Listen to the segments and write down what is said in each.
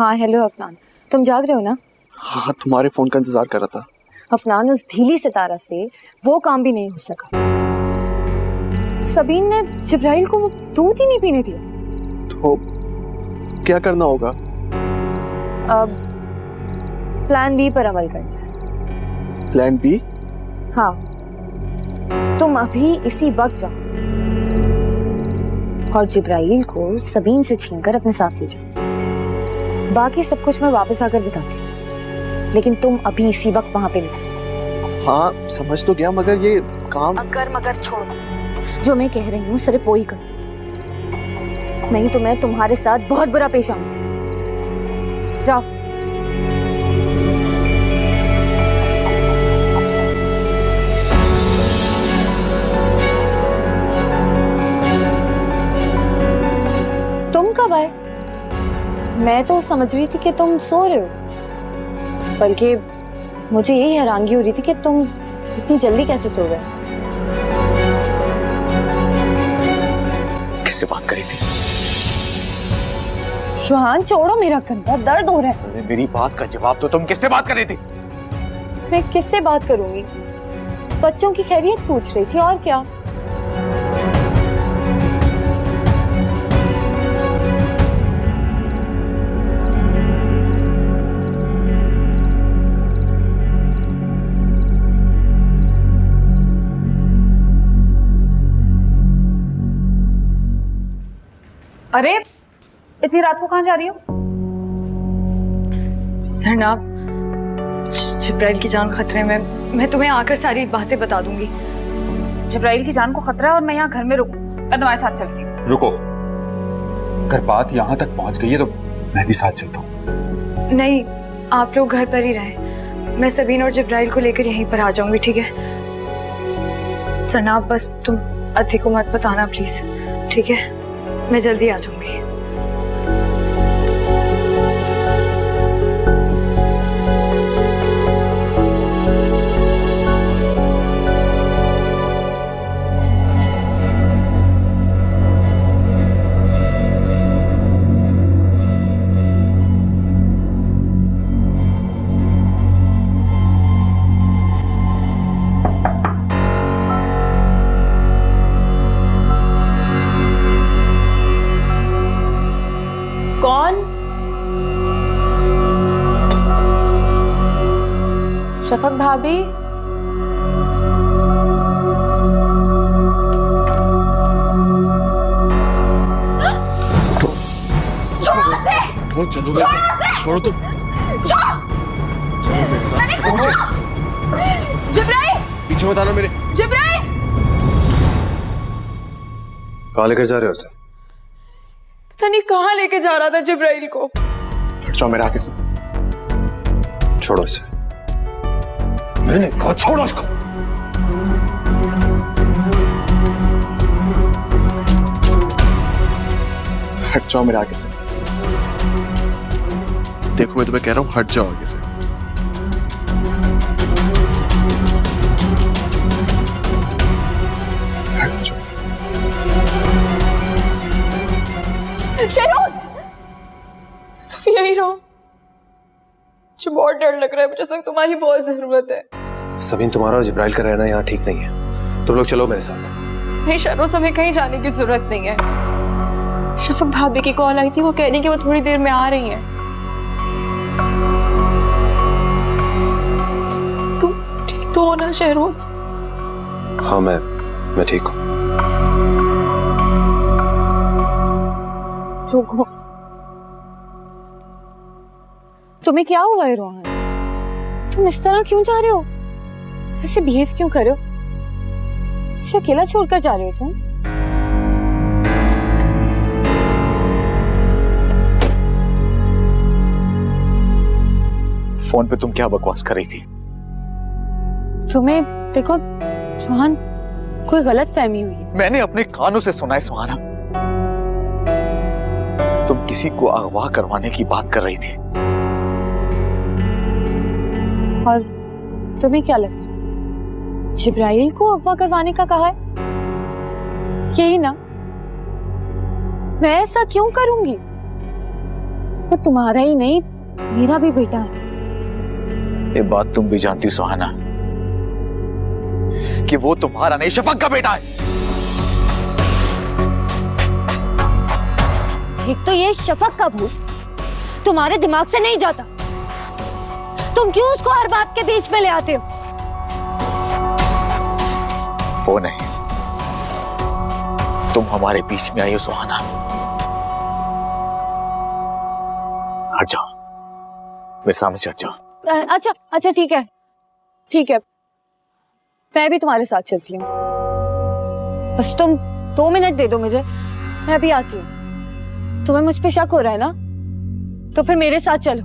हाँ हेलो अफनान, तुम जाग रहे हो ना? हाँ, तुम्हारे फोन का इंतजार कर रहा था। अफनान, उस ढीली सितारा से वो काम भी नहीं हो सका। सबीन ने जिब्राइल को वो दूध ही नहीं पीने दिया। तो क्या करना होगा? अब प्लान बी पर अमल करना है। Plan B? हाँ, तुम अभी इसी वक्त जाओ और जिब्राइल को सबीन से छीनकर अपने साथ ले जाओ। बाकी सब कुछ मैं वापस आकर बताती हूँ, लेकिन तुम अभी इसी वक्त वहां पे निकलो। हाँ समझ तो गया, मगर ये काम। अगर मगर छोड़ो, जो मैं कह रही हूँ सिर्फ वो ही करो, नहीं तो मैं तुम्हारे साथ बहुत बुरा पेश आऊंगी। जाओ। तुम कब आए? मैं तो समझ रही थी कि तुम सो रहे हो, बल्कि मुझे यही हैरानगी हो रही थी कि तुम इतनी जल्दी कैसे सो गए। किससे बात करी थी? सुहान छोड़ो, मेरा कंधा दर्द हो रहा है। अरे मेरी बात का जवाब दो, तुम किससे बात कर रही थी? मैं किससे बात करूंगी? बच्चों की खैरियत पूछ रही थी, और क्या। अरे इतनी रात को कहाँ जा रही हो? सरनाब, जिब्राइल की जान खतरे में। मैं तुम्हें आकर सारी बातें बता दूंगी। जिब्राइल की जान को खतरा है और मैं यहाँ घर में रुकूं? मैं तुम्हारे साथ चलती हूँ। रुको, अगर बात यहाँ तक पहुँच गई है तो मैं भी साथ चलता हूँ। नहीं, आप लोग घर पर ही रहें। मैं सबीन और जिब्राइल को लेकर यहीं पर आ जाऊंगी, ठीक है? सरनाब, बस तुम अति को मत बताना प्लीज, ठीक है? मैं जल्दी आ जाऊंगी। कौन? शफक भाभी? वो चलो, छोड़ो तो। जिब्राइल! पीछे मत आना मेरे। जिब्राइल! कहाँ लेकर जा रहे हो उसे? तनी कहाँ लेके जा रहा था जिब्राइल को? हट जाओ मेरे आगे से। छोड़ो इसे। मैंने कहा छोड़ो इसको। हट जाओ मेरे आगे से। देखो मैं तुम्हें कह रहा हूँ, हट जाओ आगे से। हट जाओ। शहरोज, तुम यही रहो। मुझे बहुत डर लग रहा है, मुझे इस वक्त तुम्हारी बहुत जरूरत है। सबीन, तुम्हारा और जिब्राइल का रहना यहाँ ठीक नहीं है। तुम लोग चलो मेरे साथ। नहीं शहरोज, हमें कहीं जाने की जरूरत नहीं है। शफक भाभी की कॉल आई थी, वो कह रही कि वो थोड़ी देर में आ रही हैं। तुम ठीक तो हो ना शहरोज? हाँ, मैं ठीक हूँ। रुको, तुम्हें क्या हुआ है रोहन? तुम इस तरह क्यों जा रहे हो? ऐसे बिहेव क्यों कर रहे हो? इसे अकेला छोड़कर जा रहे हो तुम? फोन पे तुम क्या बकवास कर रही थी? तुम्हें देखो रोहन, कोई गलत फहमी हुई है। मैंने अपने कानों से सुना है सुहाना, तुम किसी को अगवा करवाने की बात कर रही थी। और तुम्हें क्या लगा, जिब्राइल को अगवा करवाने का कहा है? यही ना? मैं ऐसा क्यों करूंगी? वो तुम्हारा ही नहीं, मेरा भी बेटा है। ये बात तुम भी जानती हो सुहाना कि वो तुम्हारा नहीं, शफक का बेटा है। एक तो ये शफक का भूत तुम्हारे दिमाग से नहीं जाता। तुम क्यों उसको हर बात के बीच में ले आते हो? वो नहीं, तुम हमारे बीच में आई हो सुहाना। हट जाओ, मेरे सामने से हट जाओ। अच्छा अच्छा ठीक है, ठीक है, मैं भी तुम्हारे साथ चलती हूँ। बस तुम 2 मिनट दे दो मुझे, मैं भी आती हूँ। तुम्हें मुझ पे शक हो रहा है ना, तो फिर मेरे साथ चलो।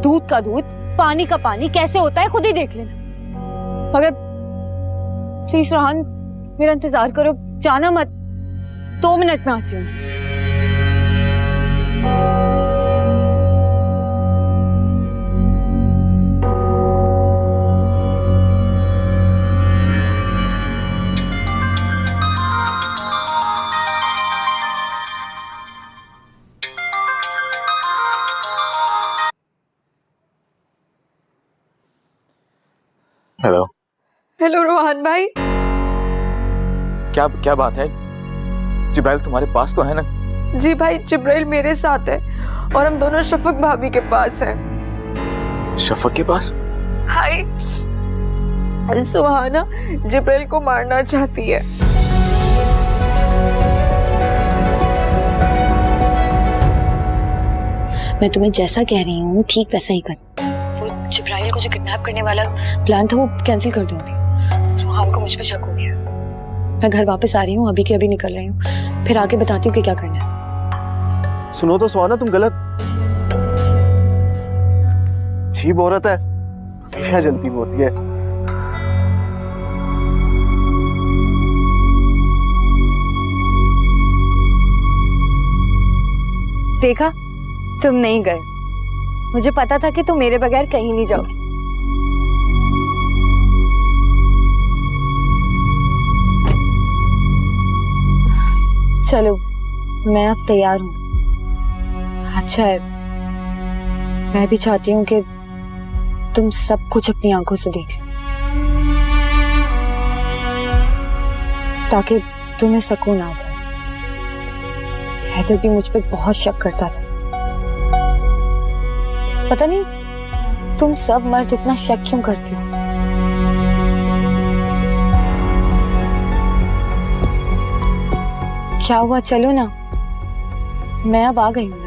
दूध का दूध, पानी का पानी कैसे होता है खुद ही देख लेना। मगर प्लीज रोहन, मेरा इंतजार करो, जाना मत। 2 मिनट में आती हूँ। हेलो। हेलो रोहन भाई। क्या क्या बात है? जिब्राइल तुम्हारे पास तो है ना? जी भाई, जिब्राइल मेरे साथ है और हम दोनों शफक भाभी के पास हैं। शफक के पास? भाई, सुहाना जिब्राइल को मारना चाहती है। मैं तुम्हें जैसा कह रही हूँ ठीक वैसा ही कर। वो जिब्राइल को जो किडनैप करने वाला प्लान था वो कैंसिल कर दो अभी। रोहान को मुझ पे शक हो गया। मैं घर वापस आ रही हूँ, अभी के अभी निकल रही हूँ, फिर आके बताती हूँ कि क्या करना है। सुनो तो सुहाना, तुम गलत। अजीब औरत है, हमेशा जलती होती है। देखा, तुम नहीं गए। मुझे पता था कि तुम मेरे बगैर कहीं नहीं जाओगे। चलो, मैं अब तैयार हूँ। अच्छा है, मैं भी चाहती हूँ कि तुम सब कुछ अपनी आंखों से देख लो, ताकि तुम्हें सुकून आ जाए। हैदर भी मुझ पे बहुत शक करता था। पता नहीं तुम सब मर्द इतना शक क्यों करते हो। क्या हुआ, चलो ना, मैं अब आ गई हूं ना।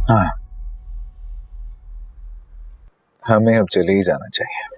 हाँ, हमें अब चले ही जाना चाहिए।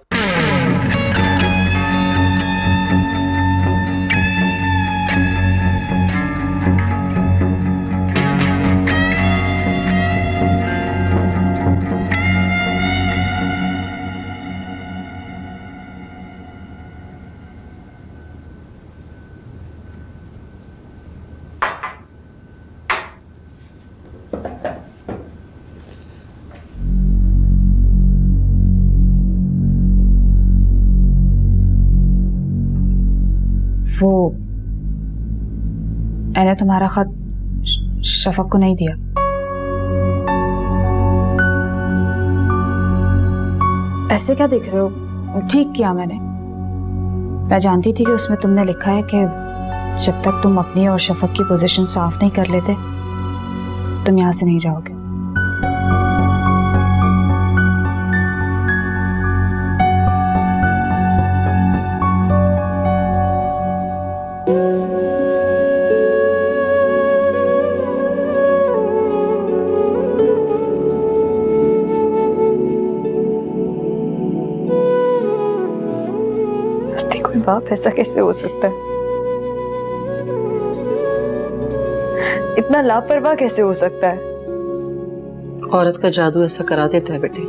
वो मैंने तुम्हारा खत शफक को नहीं दिया। ऐसे क्या देख रहे हो? ठीक किया मैंने। मैं जानती थी कि उसमें तुमने लिखा है कि जब तक तुम अपनी और शफक की पोजीशन साफ नहीं कर लेते तुम यहां से नहीं जाओगे। कोई बाप ऐसा कैसे हो सकता है? इतना लापरवाह कैसे हो सकता है? औरत का जादू ऐसा करा देता है बेटे।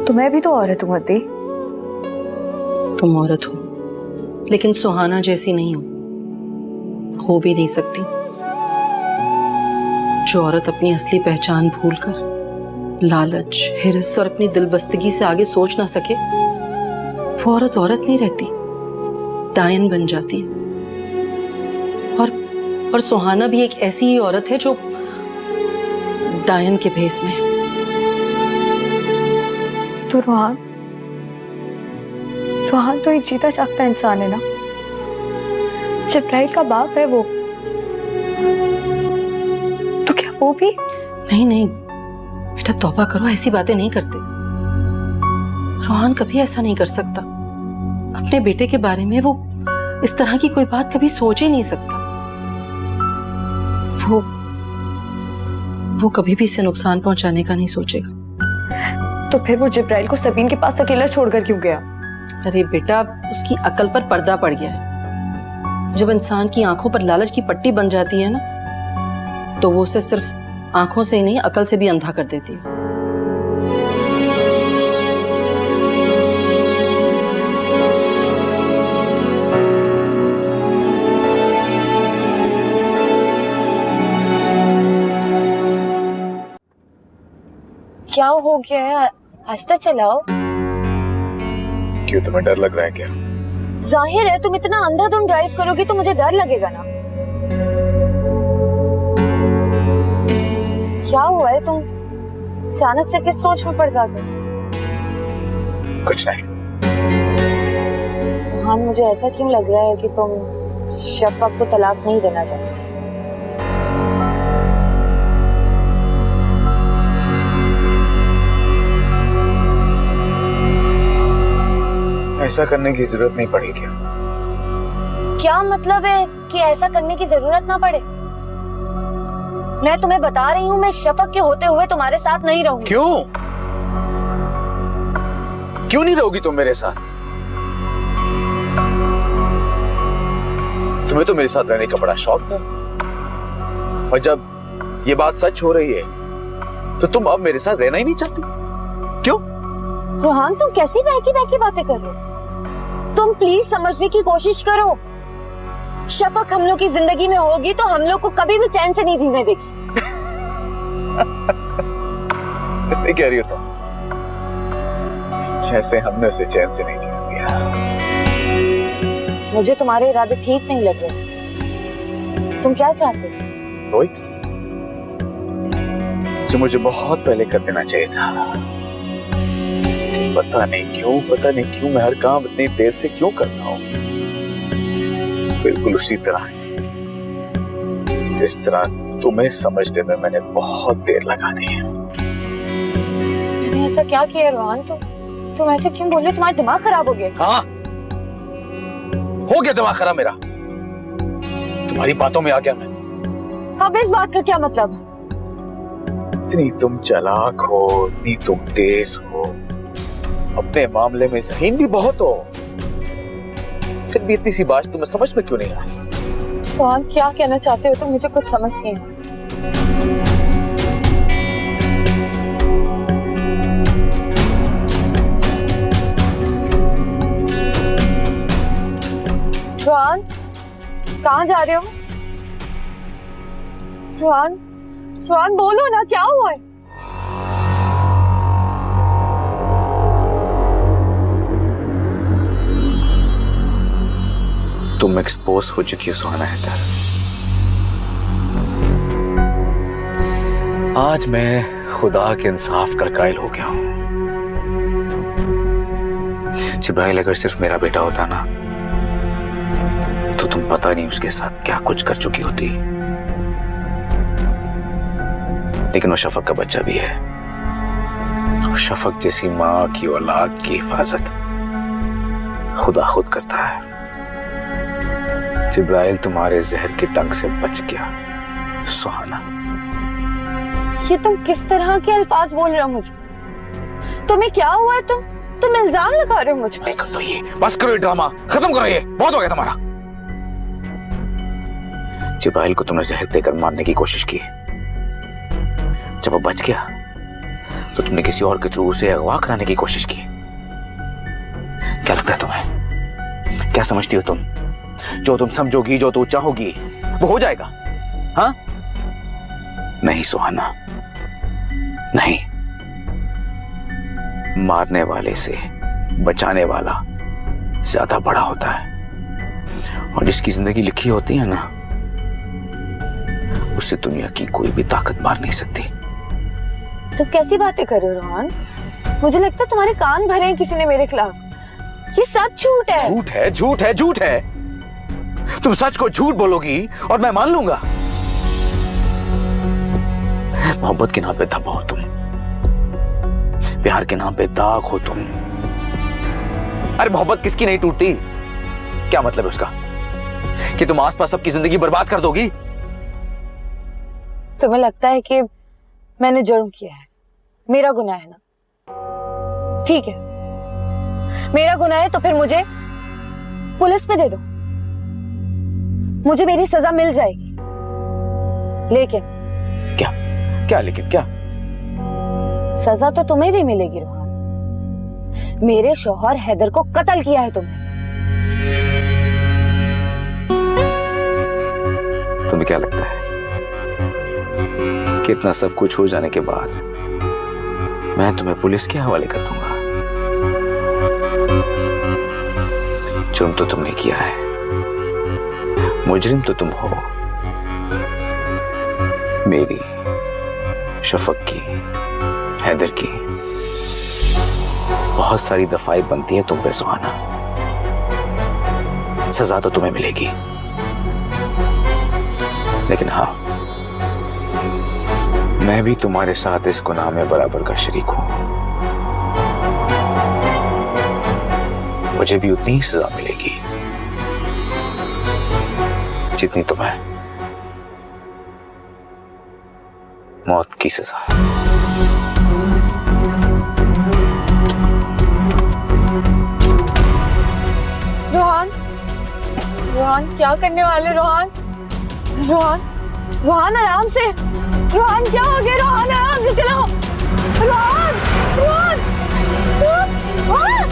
तो मैं भी तो औरत हूँ अति। तुम औरत हो लेकिन सुहाना जैसी नहीं हो भी नहीं सकती। जो औरत अपनी असली पहचान भूलकर लालच, हिरस और अपनी दिलबस्तगी से आगे सोच ना सके, वो औरत औरत नहीं रहती, डायन बन जाती है। और सुहाना भी एक ऐसी ही औरत है जो डायन के भेस में है। तो रोहान तो एक जीता जागता इंसान है ना। जिब्राइल का बाप है वो, तो क्या वो भी? नहीं बेटा, तौबा करो, ऐसी बातें नहीं करते। रोहान कभी ऐसा नहीं कर सकता। अपने बेटे के बारे में वो इस तरह की कोई बात कभी सोच ही नहीं सकता। वो कभी भी इसे नुकसान पहुंचाने का नहीं सोचेगा। तो फिर वो जिब्राइल को सबीन के पास अकेला छोड़कर क्यों गया? अरे बेटा, उसकी अकल पर पर्दा पड़ गया है। जब इंसान की आंखों पर लालच की पट्टी बन जाती है ना, तो वो उसे सिर्फ आंखों से ही नहीं, अकल से भी अंधा कर देती है। क्या हो गया है? आहिस्ता चलाओ। क्यों, तुम्हें डर लग रहा है क्या? जाहिर है, तुम इतना अंधाधुंध ड्राइव करोगी तो मुझे डर लगेगा ना। क्या हुआ है? तुम अचानक से किस सोच में पड़ जाते हो? कुछ नहीं। हाँ, मुझे ऐसा क्यों लग रहा है कि तुम शफक को तलाक नहीं देना चाहते? ऐसा करने की जरूरत नहीं पड़ी क्या? क्या मतलब है कि ऐसा करने की जरूरत ना पड़े? मैं तुम्हें बता रही हूँ, मैं शफक के होते हुए तुम्हारे साथ नहीं रहूंगी। क्यों नहीं रहोगी तुम मेरे साथ? तुम्हें तो मेरे साथ रहने का बड़ा शौक था, और जब ये बात सच हो रही है तो तुम अब मेरे साथ रहना ही नहीं चाहती। क्यों? रोहान, तुम कैसी बहकी बातें कर रहे हो? तुम प्लीज समझने की कोशिश करो। शफक हम लोग की जिंदगी में होगी तो हम लोग को कभी भी चैन से नहीं जीने देगी। ऐसे कह रही हो तुम, जैसे हमने उसे चैन से नहीं जीने दिया। मुझे तुम्हारे इरादे ठीक नहीं लग रहे। तुम क्या चाहते हो? वही जो मुझे बहुत पहले कर देना चाहिए था। पता नहीं क्यों मैं हर काम इतनी देर से क्यों करता हूँ। बिल्कुल उसी तरह जिस तरह तुम्हें समझने में मैंने बहुत देर लगा दी है। मैंने ऐसा क्या किया रोहान? तुम ऐसे क्यों बोल रहे हो? तुम्हारा दिमाग खराब हो गया? हाँ, हो गया दिमाग खराब मेरा। तुम्हारी बातों में आ गया मैं। अब इस बात का क्या मतलब? इतनी तुम चालाक हो, इतनी तुम तेज हो, अपने मामले में ज़हीन भी बहुत हो, फिर भी इतनी सी बात तुम्हें समझ में क्यों नहीं आ रही? रोहान, क्या कहना चाहते हो? तो मुझे कुछ समझ नहीं आ। रोहान, कहाँ जा रहे हो? रोहान बोलो ना, क्या हुआ है? तुम एक्सपोज हो चुकी हो सुहाना हैदर। आज मैं खुदा के इंसाफ का कायल हो गया हूं। जिब्राइल अगर सिर्फ मेरा बेटा होता ना, तो तुम पता नहीं उसके साथ क्या कुछ कर चुकी होती। लेकिन वो शफक का बच्चा भी है। और शफक जैसी माँ की औलाद की हिफाजत खुदा खुद करता है। जिब्राइल तुम्हारे जहर के डंक से बच गया सुहाना। ये तुम किस तरह के अल्फाज बोल रहे हो मुझे? तुम्हें क्या हुआ है? तुम इल्जाम लगा रहे हो मुझ पे। बस करो ये ड्रामा, खत्म करो ये, बहुत हो गया तुम्हारा। जिब्राइल को तुमने जहर देकर मारने की कोशिश की। जब वो बच गया तो तुमने किसी और के थ्रू उसे अगवा कराने की कोशिश की। क्या लगता है तुम्हें? क्या समझती हो तुम? जो तुम समझोगी, जो तुम चाहोगी, वो हो जाएगा? हाँ? नहीं सुहाना, नहीं। मारने वाले से बचाने वाला ज्यादा बड़ा होता है, और जिसकी जिंदगी लिखी होती है ना, उसे दुनिया की कोई भी ताकत मार नहीं सकती। तुम कैसी बातें कर रहे हो रोहन? मुझे लगता है तुम्हारे कान भरे हैं किसी ने मेरे खिलाफ। ये सब झूठ है। झूठ है, झूठ है, झूठ है। तुम सच को झूठ बोलोगी और मैं मान लूंगा। मोहब्बत के नाम पे धब्बा हो तुम, प्यार के नाम पे दाग हो तुम। अरे मोहब्बत किसकी नहीं टूटती? क्या मतलब है उसका कि तुम आसपास सबकी जिंदगी बर्बाद कर दोगी? तुम्हें लगता है कि मैंने जुर्म किया है, मेरा गुनाह है ना? ठीक है, मेरा गुनाह है तो फिर मुझे पुलिस पे दे दो, मुझे मेरी सजा मिल जाएगी। लेकिन क्या क्या लेकिन क्या? सजा तो तुम्हें भी मिलेगी रोहन। मेरे शौहर हैदर को कत्ल किया है तुमने। तुम्हें क्या लगता है कि इतना सब कुछ हो जाने के बाद मैं तुम्हें पुलिस के हवाले कर दूंगा? जुर्म तो तुमने किया है, मुजरिम तो तुम हो। मेरी, शफक की, हैदर की बहुत सारी दफाई बनती है तुम पे सुहाना। सजा तो तुम्हें मिलेगी, लेकिन हाँ, मैं भी तुम्हारे साथ इस गुनाह में बराबर का शरीक हूं। मुझे भी उतनी ही सजा मिलेगी जितनी तुम्हें। मौत की सजा। रोहन, रोहन क्या करने वाले? रोहन, रोहन, रोहन आराम से। रोहन क्या हो गया? रोहन आराम से चलाओ। रोहन, रोहन, रोहन, रोहन।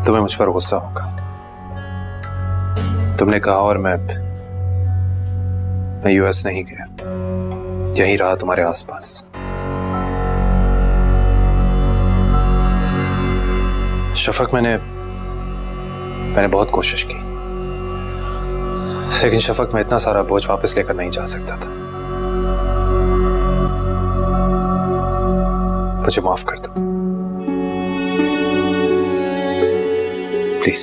तुम्हें मुझ पर गुस्सा होगा। तुमने कहा और मैं यूएस नहीं गया, यहीं रहा तुम्हारे आसपास। शफक, मैंने बहुत कोशिश की, लेकिन शफक, मैं इतना सारा बोझ वापस लेकर नहीं जा सकता था। मुझे माफ कर दो प्लीज।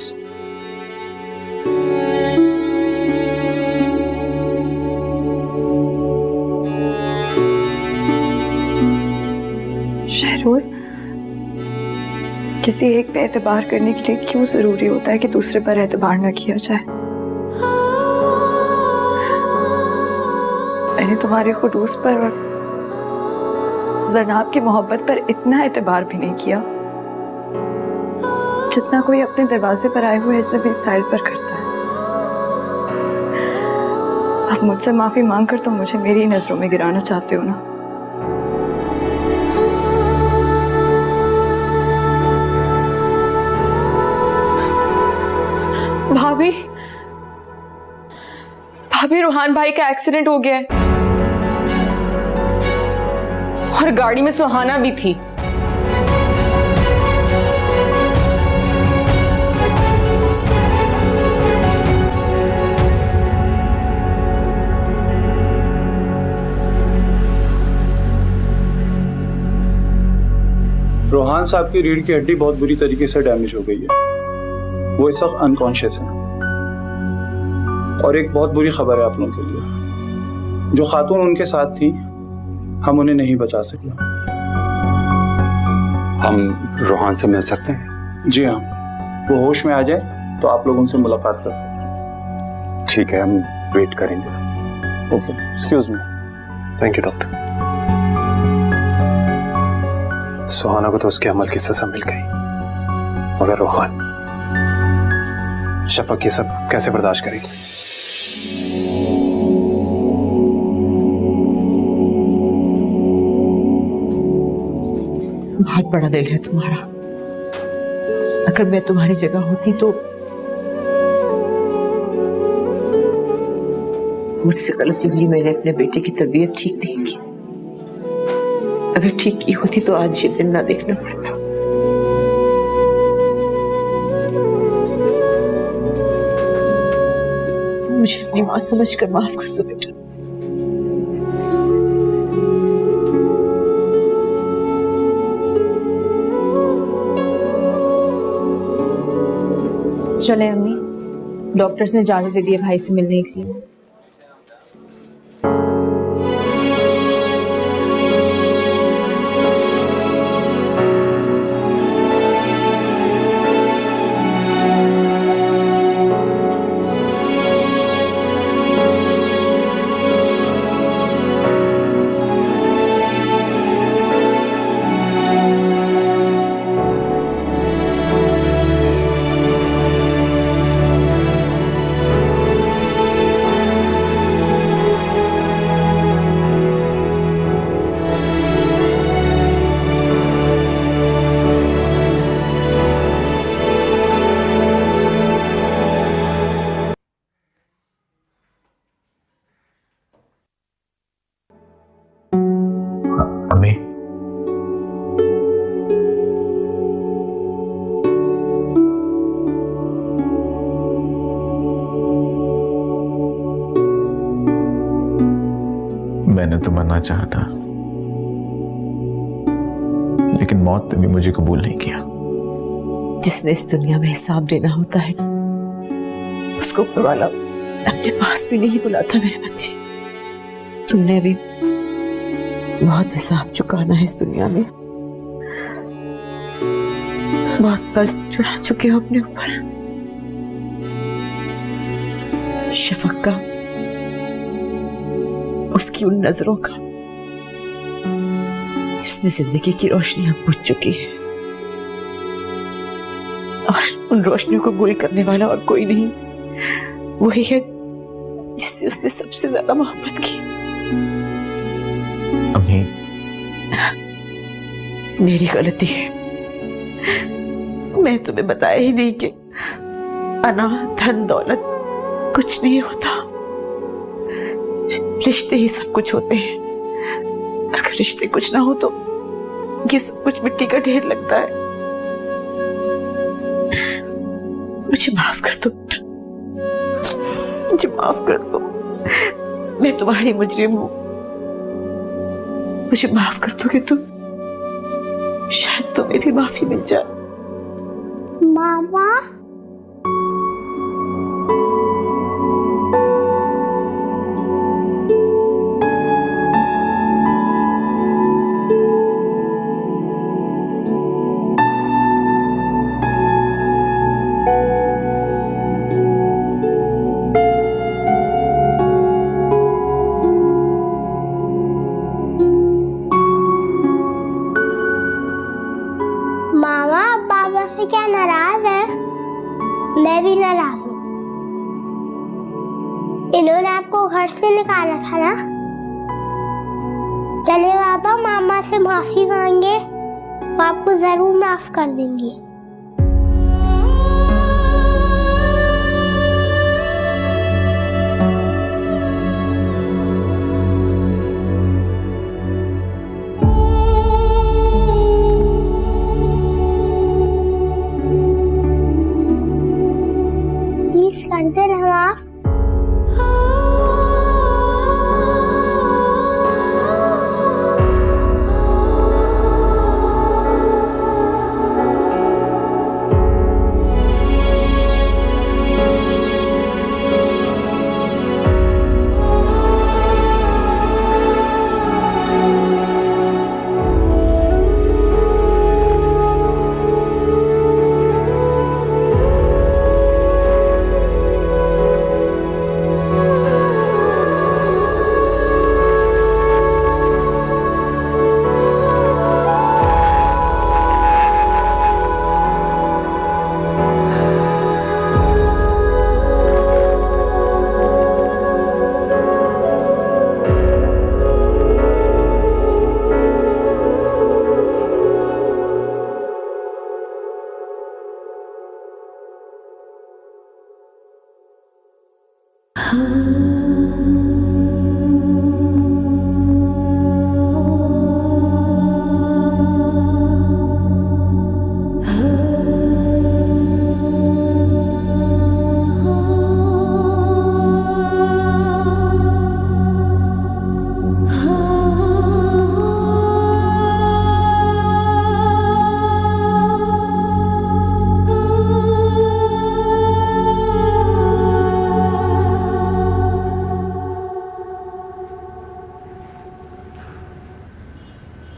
शहरोज, किसी एक पे एतबार करने के लिए क्यों जरूरी होता है कि दूसरे पर एतबार न किया जाए? मैंने तुम्हारे खुदूस पर और जरनाब की मोहब्बत पर इतना एतबार भी नहीं किया जितना कोई अपने दरवाजे पर आए हुए अजनबी साहिल पर करता है। अब मुझसे माफी मांगकर तुम मुझे मेरी नजरों में गिराना चाहते हो ना? भाभी, भाभी, रुहान भाई का एक्सीडेंट हो गया है और गाड़ी में सुहाना भी थी। रोहान साहब की रीढ़ की हड्डी बहुत बुरी तरीके से डैमेज हो गई है, वो इस वक्त अनकॉन्शियस है। और एक बहुत बुरी खबर है आप लोगों के लिए, जो खातून उनके साथ थी हम उन्हें नहीं बचा सके। हम रोहान से मिल सकते हैं? जी हाँ, वो होश में आ जाए तो आप लोग उनसे मुलाकात कर सकते हैं। ठीक है, हम वेट करेंगे। Okay, excuse me. Thank you doctor. Suhana को तो उसके अमल की सजा मिल गई, मगर रोहान, शफक ये सब कैसे बर्दाश्त करेगी? बहुत बड़ा दिल है तुम्हारा। अगर मैं तुम्हारी जगह होती तो मुझसे गलती हुई, मैंने अपने बेटे की तबीयत ठीक नहीं की। अगर ठीक की होती तो आज ये दिन ना देखना पड़ता। मुझे अपनी मां समझकर माफ कर दो बेटा। चले अम्मी, डॉक्टर्स ने इजाजत दे दी है भाई से मिलने के लिए। अम्मी, मैंने तो मरना चाहा था, लेकिन मौत ने भी मुझे कबूल नहीं किया। जिसने इस दुनिया में हिसाब देना होता है ना, उसको ऊपर वाला अपने पास भी नहीं बुलाता। मेरे बच्चे, तुमने अभी बहुत हिसाब चुकाना है इस दुनिया में। बहुत कर्ज चढ़ा चुके हो अपने ऊपर। शफक का, उसकी उन नजरों का जिसमें जिंदगी की रोशनी अब बुझ चुकी है, और उन रोशनियों को गुल करने वाला और कोई नहीं, वही है जिससे उसने सबसे ज्यादा मोहब्बत की। अम्मी, मेरी गलती है, मैं तुम्हें बताया ही नहीं कि अनाथ, धन दौलत कुछ नहीं होता, रिश्ते ही सब कुछ होते हैं। अगर रिश्ते कुछ ना हो तो ये सब कुछ मिट्टी का ढेर लगता है। मुझे माफ कर दो बेटा, मुझे माफ कर दो। मैं तुम्हारी मुजरिम हूं, मुझे माफ कर दोगे तो शायद तुम्हें भी माफी मिल जाए। मामा, मामा बाबा से क्या नाराज है? मैं भी नाराज हूँ। इन्होंने आपको घर से निकाला था ना। चले बाबा, मामा से माफी मांगे, वो आपको जरूर माफ कर देंगे। करते रहो आप।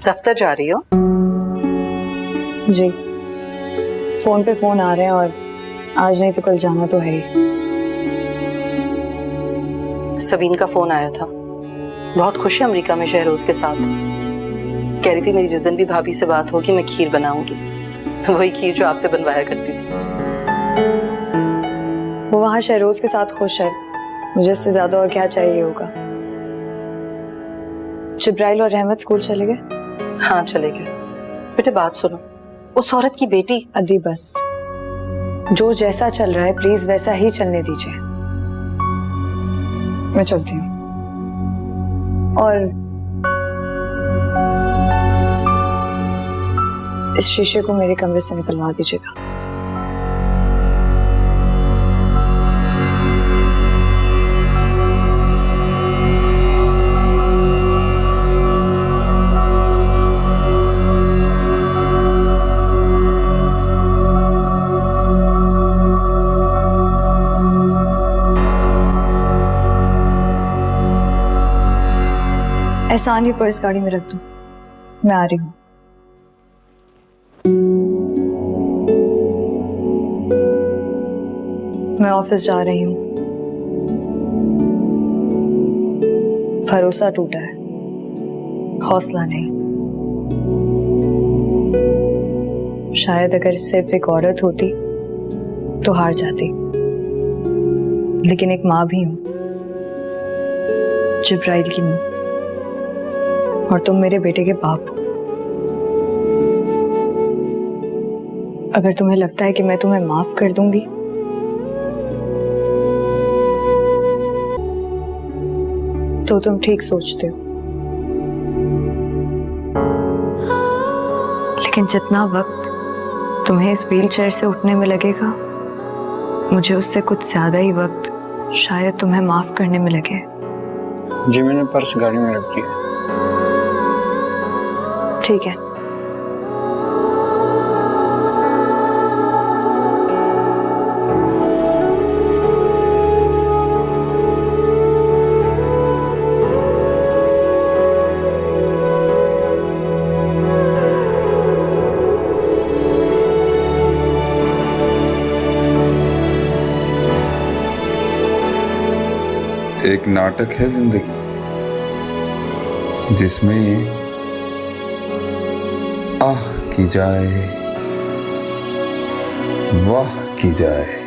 दफ्तर जा रही हो? जी, फोन पे फोन आ रहे हैं और आज नहीं तो कल जाना तो है ही। सबीन का फोन आया था, बहुत खुश है अमेरिका में शहरोज के साथ। कह रही थी मेरी जिस दिन भी भाभी से बात होगी मैं खीर बनाऊंगी, वही खीर जो आपसे बनवाया करती थी। वो वहाँ शहरोज के साथ खुश है, मुझे इससे ज्यादा और क्या चाहिए होगा। जिब्राइल और रहमत स्कूल चले गए? हाँ चले गए। बेटे बात सुनो, उस औरत की बेटी। अदी बस, जो जैसा चल रहा है प्लीज वैसा ही चलने दीजिए। मैं चलती हूँ। और इस शीशे को मेरे कमरे से निकलवा दीजिएगा। एहसान, ये पर्स गाड़ी में रख दो, मैं आ रही हूँ। मैं ऑफिस जा रही हूँ। भरोसा टूटा है, हौसला नहीं। शायद अगर सिर्फ एक औरत होती तो हार जाती, लेकिन एक माँ भी हूँ, जिब्राइल की माँ, और तुम मेरे बेटे के बाप हो। अगर तुम्हें लगता है कि मैं तुम्हें माफ कर दूंगी, तो तुम ठीक सोचते हो। लेकिन जितना वक्त तुम्हें इस व्हीलचेयर से उठने में लगेगा, मुझे उससे कुछ ज्यादा ही वक्त शायद तुम्हें माफ करने में लगे। जी मैंने पर्स गाड़ी में रख दिया। ठीक है। एक नाटक है जिंदगी, जिसमें आह की जाए, वाह की जाए।